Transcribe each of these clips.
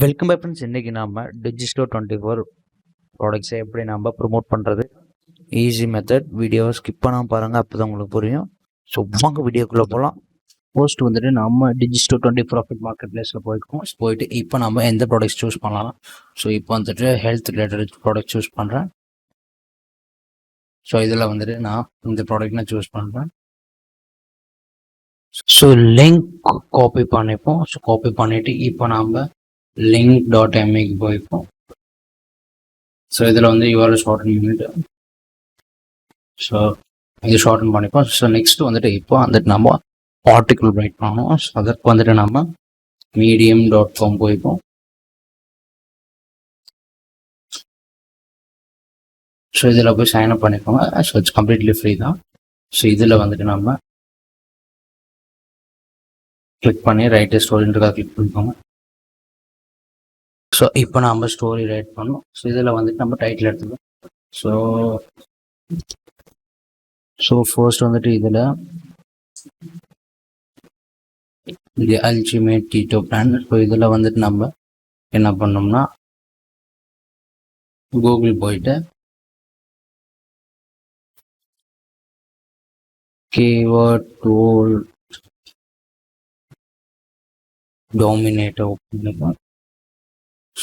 Welcome bye friends. இன்றைக்கி நாம் Digistore24 ப்ராடக்ட்ஸை எப்படி நம்ம ப்ரொமோட் பண்ணுறது ஈஸி மெத்தட். வீடியோவை ஸ்கிப் பண்ணாமல் பாருங்கள், அப்போ தான் உங்களுக்கு புரியும். ஸோ வாங்க வீடியோக்குள்ளே போகலாம். ஃபர்ஸ்ட் வந்துட்டு நம்ம Digistore24 ப்ராஃபிட் மார்க்கெட் பிளேஸில் போயிட்டு இப்போ நம்ம எந்த ப்ராடக்ட்ஸ் சூஸ் பண்ணலாம். ஸோ இப்போ வந்துட்டு ஹெல்த் ரிலேட்டட் ப்ராடக்ட் சூஸ் பண்ணுறேன். ஸோ இதில் வந்துட்டு நான் இந்த ப்ராடக்ட் நான் சூஸ் பண்ணுறேன். ஸோ லிங்க் காப்பி பண்ணிப்போம். ஸோ காப்பி பண்ணிவிட்டு இப்போ நம்ம link.me போய்ப்போம். ஸோ இதில் வந்து யூஆர்எல் ஷார்டன் பண்ணிட்டு ஸோ இது ஷார்டன் பண்ணிப்போம். ஸோ நெக்ஸ்ட் வந்துட்டு இப்போ வந்துட்டு நம்ம ஆர்டிக்கிள் ரைட் பண்ணணும். ஸோ அதற்கு வந்துட்டு நம்ம medium.com போய்ப்போம். ஸோ இதில் போய் சைன் அப் பண்ணிக்கோங்க. ஸோ இட்ஸ் கம்ப்ளீட்லி ஃப்ரீ தான். ஸோ இதில் வந்துட்டு நம்ம கிளிக் பண்ணி ரைட் ஸ்டோரின்றதை கிளிக் பண்ணிக்கோங்க. ஸோ இப்போ நம்ம ஸ்டோரி ரைட் பண்ணோம். ஸோ இதில் வந்துட்டு நம்ம டைட்டில் எடுத்துக்கோம். ஸோ ஃபர்ஸ்ட் வந்துட்டு இதில் the ultimate keto plan. So இதில் வந்துட்டு நம்ம என்ன பண்ணோம்னா கூகுள் போயிட்டு கீவேர்ட் டூல் டாமினேட்டர் ஓப்பன் பண்ணிப்போம்.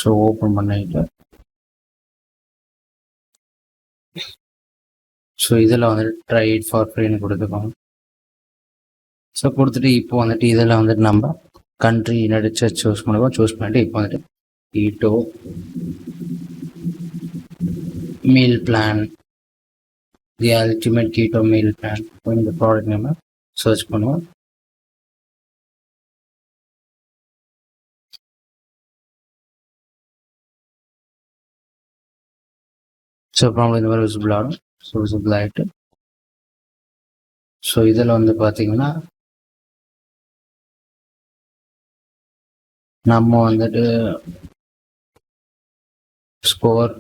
ஸோ ஓப்பன் பண்ணிட்டு ஸோ இதில் வந்துட்டு ட்ரை இட் ஃபார் ஃப்ரீன்னு கொடுத்துக்கோங்க. ஸோ கொடுத்துட்டு இப்போ வந்துட்டு இதில் வந்துட்டு நம்ம கண்ட்ரி நடிச்சு சூஸ் பண்ணுவோம். சூஸ் பண்ணிட்டு இப்போ வந்துட்டு keto meal plan, the ultimate keto meal plan இந்த ப்ராடக்ட் நம்ம சர்ச் பண்ணுவோம். ஸோ அப்புறம் இந்த மாதிரி விசிபிள் ஆகும். ஸோ விசிபிள் ஆகிட்டு ஸோ இதில் வந்து பார்த்தீங்கன்னா நம்ம வந்துட்டு ஸ்கோர்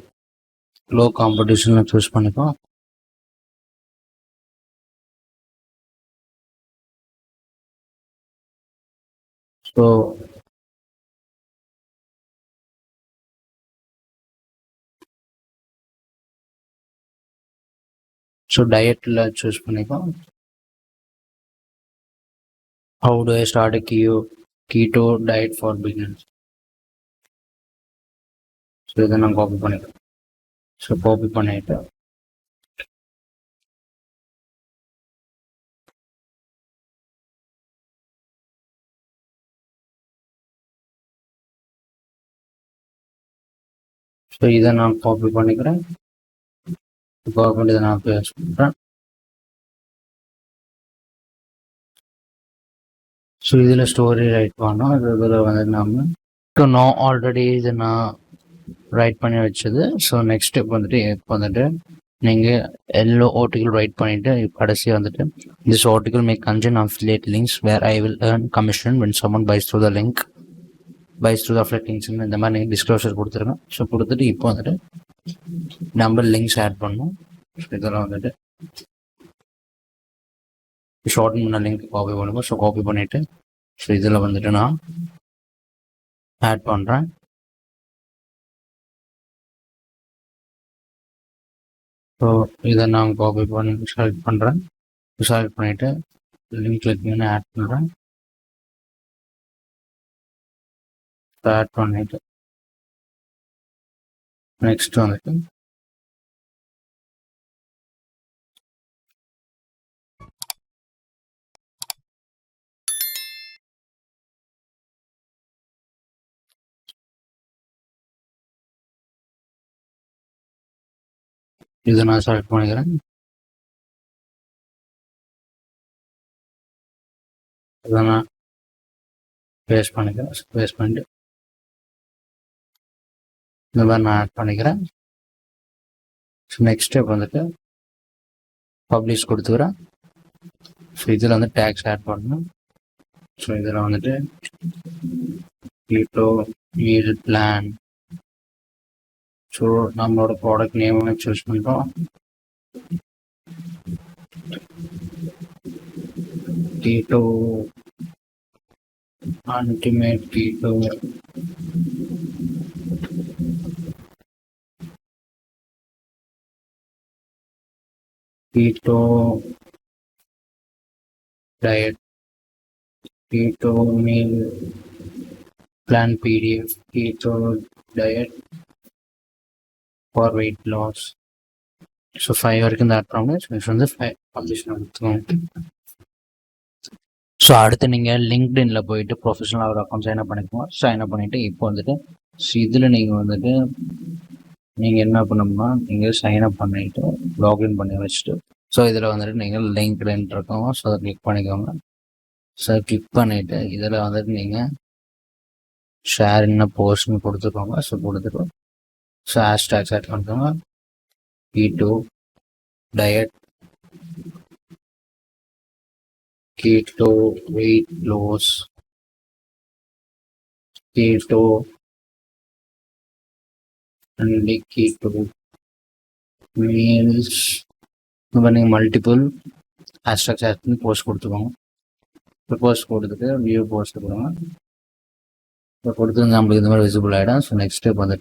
லோ காம்படிஷன் சூஸ் பண்ணிப்போம். ஸோ டயட்டில் சூஸ் பண்ணிப்போம். How to I start keto diet for beginners. So இதை நான் காப்பி பண்ணிக்கிறேன். ஸோ காப்பி பண்ணிட்டு ஸோ இதை நான் காப்பி பண்ணிக்கிறேன். காப்பி பண்ணி இதை நான் பேஸ்ட் பண்ணுறேன். ஸோ இதில் ஸ்டோரி ரைட் பண்ணோம். இதில் வந்து நம்ம நான் ஆல்ரெடி இது நான் ரைட் பண்ணி வச்சது. ஸோ நெக்ஸ்ட் ஸ்டெப் வந்துட்டு இப்போ வந்துட்டு நீங்கள் எல்லோ ஆர்டிகல் ரைட் பண்ணிவிட்டு கடைசி வந்துட்டு this article may contain affiliate links where I will earn commission when someone buys through the link buys through affiliate லிங்க்ஸ்னு இந்த மாதிரி நீங்கள் டிஸ்க்ளோசர் கொடுத்துருங்க. ஸோ கொடுத்துட்டு இப்போ வந்துட்டு நம்ம லிங்க்ஸ் ஆட் பண்ணணும். ஸோ இதெல்லாம் வந்துட்டு ஷார்ட் பண்ண லிங்க் காப்பி பண்ணுவோம். ஸோ காப்பி பண்ணிவிட்டு ஸோ இதில் வந்துட்டு நான் ஆட் பண்ணுறேன். ஸோ இதை நான் காப்பி பண்ணி செலக்ட் பண்ணுறேன். செலக்ட் பண்ணிவிட்டு லிங்க் கிளிக் பண்ணி ஆட் பண்ணுறேன். ஆட் பண்ணிவிட்டு நெக்ஸ்ட் வந்துட்டு இதை நான் செலக்ட் பண்ணிக்கிறேன். இதை நான் பேஸ்ட் பண்ணிக்கிறேன். பேஸ்ட் பண்ணிட்டு இந்த மாதிரி நான் ஆட் பண்ணிக்கிறேன். ஸோ நெக்ஸ்ட் ஸ்டெப் வந்துட்டு பப்ளிஷ் கொடுத்துக்கிறேன். ஸோ இதில் வந்து டேக்ஸ் ஆட் பண்ணணும். ஸோ இதில் வந்துட்டு கீட்டோ மீல் பிளான். ஸோ நம்மளோட ப்ராடக்ட் நேம் சூஸ் பண்ணுறோம். Keto ultimate keto keto diet, keto meal plan PDF, keto diet for weight loss. So 5 வரைக்கும் தான் ப்ராப்ளம். நெக்ஸ்ட் வந்து 5 பப்ளிஷ் நடத்துவோம். ஸோ அடுத்து நீங்கள் லிங்க்டின்ல போயிட்டு ப்ரொஃபஷனல் ஒரு அக்கௌண்ட் சைன் அப் பண்ணிக்கோங்க. சைன் அப் பண்ணிவிட்டு இப்போ வந்துட்டு இதில் நீங்கள் வந்துட்டு நீங்கள் என்ன பண்ணணும்னா நீங்கள் சைன் அப் பண்ணிவிட்டு லாகின் பண்ணி வச்சுட்டு ஸோ இதில் வந்துட்டு நீங்கள் லிங்க்டின் இருக்கோங்க. ஸோ அதை கிளிக் பண்ணிக்கோங்க. ஸோ கிளிக் பண்ணிவிட்டு இதில் வந்துட்டு நீங்கள் ஷேர் என்ன போஸ்ட்னு கொடுத்துக்கோங்க. ஸோ கொடுத்துட்டு ஸோ ஹேஷ்டேக்ஸ் ஆட் பண்ணிக்கோங்க. keto diet, keto weight loss, keto and keto meals. இப்போ நீங்கள் மல்டிபிள் ஹேஷ்டாக்ஸ் ஆட் பண்ணி போஸ்ட் கொடுத்துக்கோங்க. இப்போ போஸ்ட் கொடுத்துட்டு வியூ போஸ்ட் கொடுங்க. இப்போ கொடுத்து நம்மளுக்கு இந்த மாதிரி விசிபிள் ஆகிடும். ஸோ நெக்ஸ்ட் ஸ்டெப் வந்துட்டு